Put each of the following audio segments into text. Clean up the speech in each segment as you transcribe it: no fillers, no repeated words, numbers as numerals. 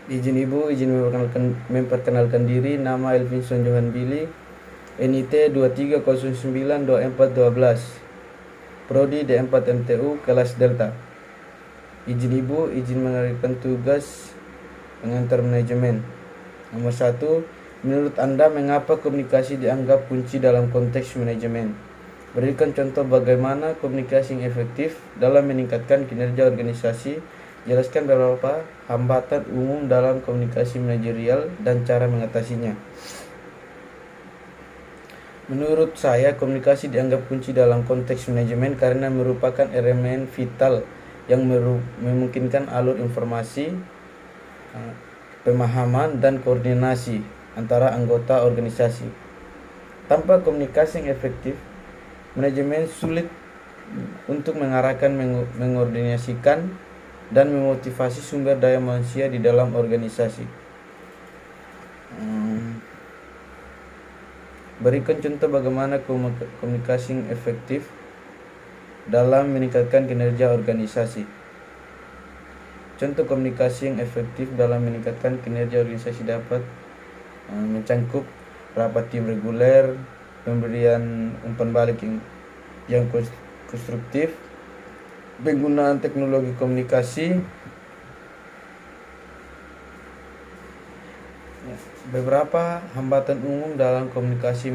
Izin Ibu, izin memperkenalkan diri. Nama Elvinson Johan Billy, NIT 23092412, Prodi D4 MTU, kelas Delta. Izin Ibu, izin mengerjakan tugas pengantar manajemen. Nomor 1, menurut Anda mengapa komunikasi dianggap kunci dalam konteks manajemen? Berikan contoh bagaimana komunikasi yang efektif dalam meningkatkan kinerja organisasi. Jelaskan beberapa hambatan umum dalam komunikasi manajerial dan cara mengatasinya. Menurut saya, komunikasi dianggap kunci dalam konteks manajemen karena merupakan elemen vital yang memungkinkan alur informasi, pemahaman, dan koordinasi antara anggota organisasi. Tanpa komunikasi yang efektif, manajemen sulit untuk mengarahkan, mengordinasikan, dan memotivasi sumber daya manusia di dalam organisasi. Berikan contoh bagaimana komunikasi yang efektif dalam meningkatkan kinerja organisasi. Contoh komunikasi yang efektif dalam meningkatkan kinerja organisasi dapat mencangkup rapat tim reguler, pemberian umpan balik yang konstruktif, penggunaan teknologi komunikasi. Beberapa hambatan umum dalam komunikasi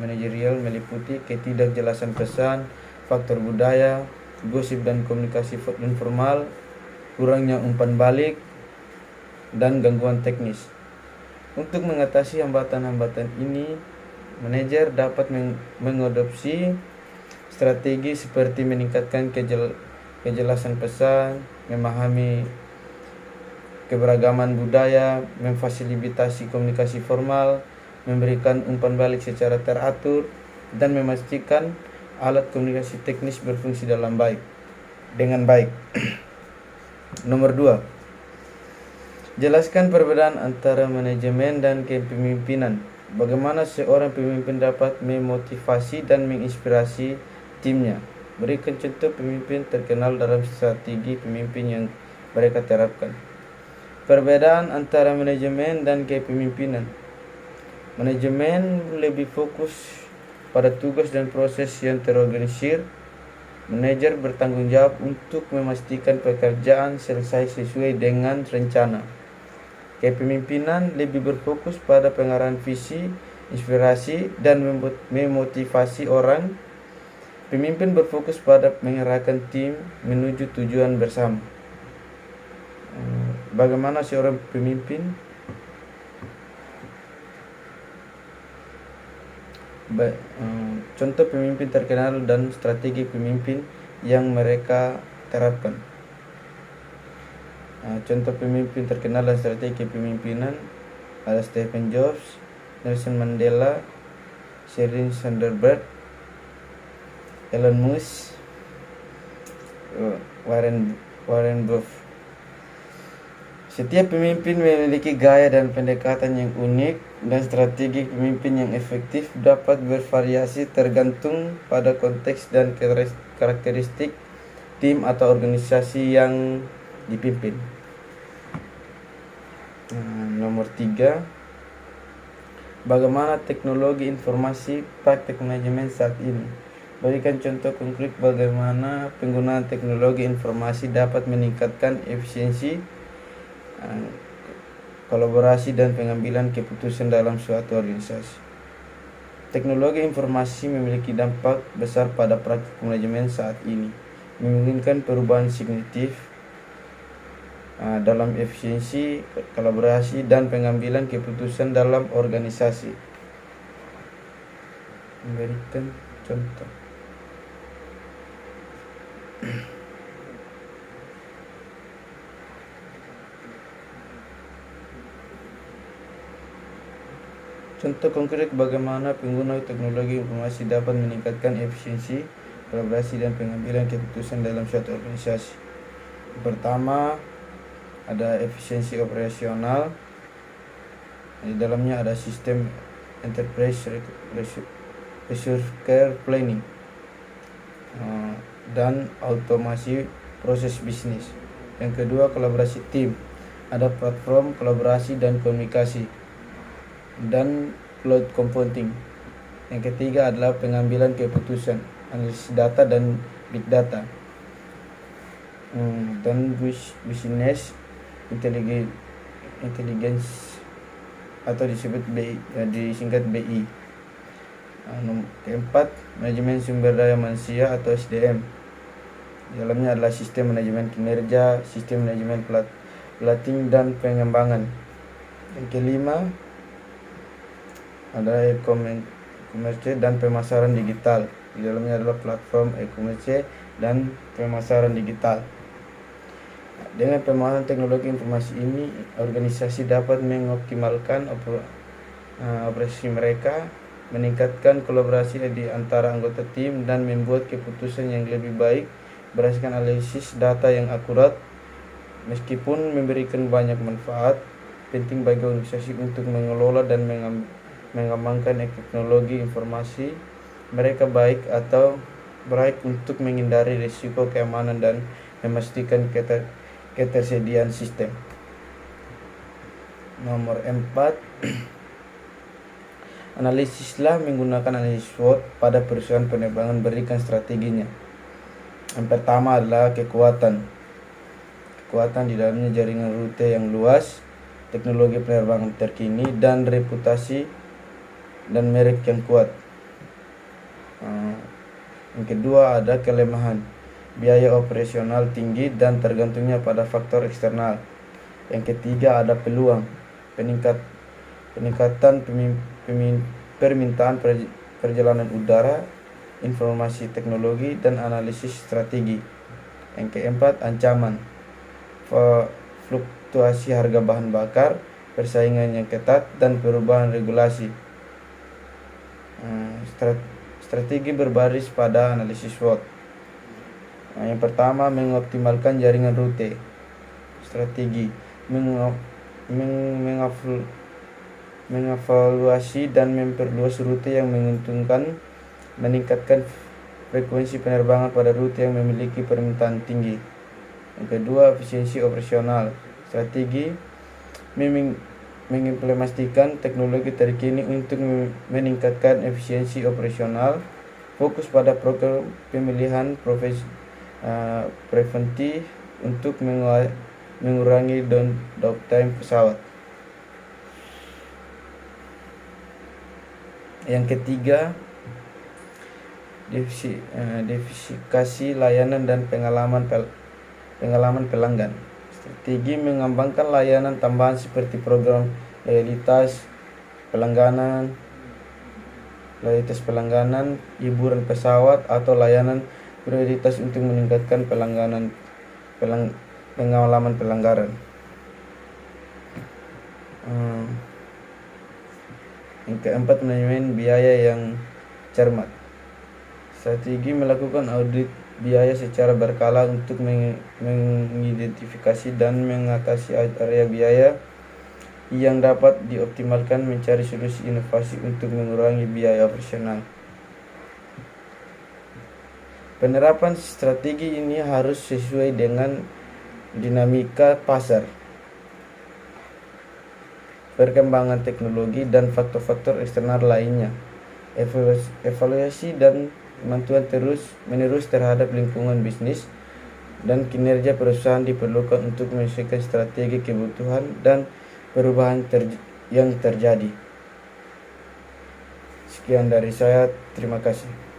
manajerial meliputi ketidakjelasan pesan, faktor budaya, gosip dan komunikasi informal, kurangnya umpan balik, dan gangguan teknis. Untuk mengatasi hambatan-hambatan ini, manajer dapat mengadopsi strategi seperti meningkatkan kejelasan pesan, memahami keberagaman budaya, memfasilitasi komunikasi formal, memberikan umpan balik secara teratur, dan memastikan alat komunikasi teknis berfungsi dengan baik. Nomor 2. Jelaskan perbedaan antara manajemen dan kepemimpinan. Bagaimana seorang pemimpin dapat memotivasi dan menginspirasi timnya. Berikan contoh pemimpin terkenal dalam strategi pemimpin yang mereka terapkan. Perbedaan antara manajemen dan kepemimpinan. Manajemen lebih fokus pada tugas dan proses yang terorganisir. Manajer bertanggung jawab untuk memastikan pekerjaan selesai sesuai dengan rencana. Kepemimpinan lebih berfokus pada pengarahan visi, inspirasi, dan memotivasi orang. Pemimpin berfokus pada mengarahkan tim menuju tujuan bersama. Bagaimana seorang pemimpin? Contoh pemimpin terkenal dan strategi pemimpin yang mereka terapkan. Contoh pemimpin terkenal dan strategi kepemimpinan ada Stephen Jobs, Nelson Mandela, Sheryl Sandberg, Elon Musk, Warren Buffett. Setiap pemimpin memiliki gaya dan pendekatan yang unik, dan strategi pemimpin yang efektif dapat bervariasi tergantung pada konteks dan karakteristik tim atau organisasi yang dipimpin. Nomor 3. Bagaimana teknologi informasi praktek manajemen saat ini? Berikan contoh konkret bagaimana penggunaan teknologi informasi dapat meningkatkan efisiensi, kolaborasi, dan pengambilan keputusan dalam suatu organisasi. Teknologi informasi memiliki dampak besar pada praktik manajemen saat ini, memungkinkan perubahan signifikan dalam efisiensi, kolaborasi, dan pengambilan keputusan dalam organisasi. Memberikan contoh. Contoh konkret bagaimana pengguna teknologi informasi dapat meningkatkan efisiensi, kolaborasi, dan pengambilan keputusan dalam suatu organisasi. Pertama, ada efisiensi operasional. Di dalamnya ada sistem enterprise resource care planning dan automasi proses bisnis. Yang kedua, kolaborasi tim. ada platform kolaborasi dan komunikasi, dan cloud computing. Yang ketiga adalah pengambilan keputusan, analisis data dan big data, dan business intelligence atau disebut BI, disingkat BI. Keempat, manajemen sumber daya manusia atau SDM. Di dalamnya adalah sistem manajemen kinerja, sistem manajemen pelatihan dan pengembangan. Yang kelima adalah e-commerce dan pemasaran digital. Di dalamnya adalah platform e-commerce dan pemasaran digital. Dengan pemahaman teknologi informasi ini, organisasi dapat mengoptimalkan operasi mereka, meningkatkan kolaborasi di antara anggota tim, dan membuat keputusan yang lebih baik berdasarkan analisis data yang akurat. Meskipun memberikan banyak manfaat, penting bagi organisasi untuk mengelola dan mengembangkan teknologi informasi mereka baik untuk menghindari risiko keamanan dan memastikan ketersediaan sistem. Nomor 4, analisislah menggunakan analisis SWOT pada perusahaan penerbangan berikan strateginya. Yang pertama adalah kekuatan di dalamnya jaringan rute yang luas, teknologi penerbangan terkini, dan reputasi dan merek yang kuat. Yang kedua ada kelemahan, biaya operasional tinggi dan tergantungnya pada faktor eksternal. Yang ketiga ada peluang, peningkatan permintaan perjalanan udara, informasi teknologi, dan analisis strategi. Yang keempat ancaman, fluktuasi harga bahan bakar, persaingan yang ketat, dan perubahan regulasi. Strategi berbasis pada analisis SWOT. Yang pertama mengoptimalkan jaringan rute. Strategi mengevaluasi dan memperluas rute yang menguntungkan, meningkatkan frekuensi penerbangan pada rute yang memiliki permintaan tinggi. Yang kedua, efisiensi operasional. Strategi mengimplementasikan teknologi terkini untuk meningkatkan efisiensi operasional, fokus pada program pemilihan preventif untuk mengurangi downtime pesawat. Yang ketiga, diversifikasi layanan dan pengalaman pelanggan. Strategi mengembangkan layanan tambahan seperti program loyalitas pelangganan, hiburan pesawat, atau layanan prioritas untuk meningkatkan pengalaman pelanggan. Yang keempat, manajemen biaya yang cermat. Strategi melakukan audit biaya secara berkala untuk mengidentifikasi dan mengatasi area biaya yang dapat dioptimalkan, mencari solusi inovasi untuk mengurangi biaya operasional. Penerapan strategi ini harus sesuai dengan dinamika pasar, perkembangan teknologi, dan faktor-faktor eksternal lainnya. Evaluasi dan pemantauan terus-menerus terhadap lingkungan bisnis dan kinerja perusahaan diperlukan untuk menyesuaikan strategi kebutuhan dan perubahan yang terjadi. Sekian dari saya, terima kasih.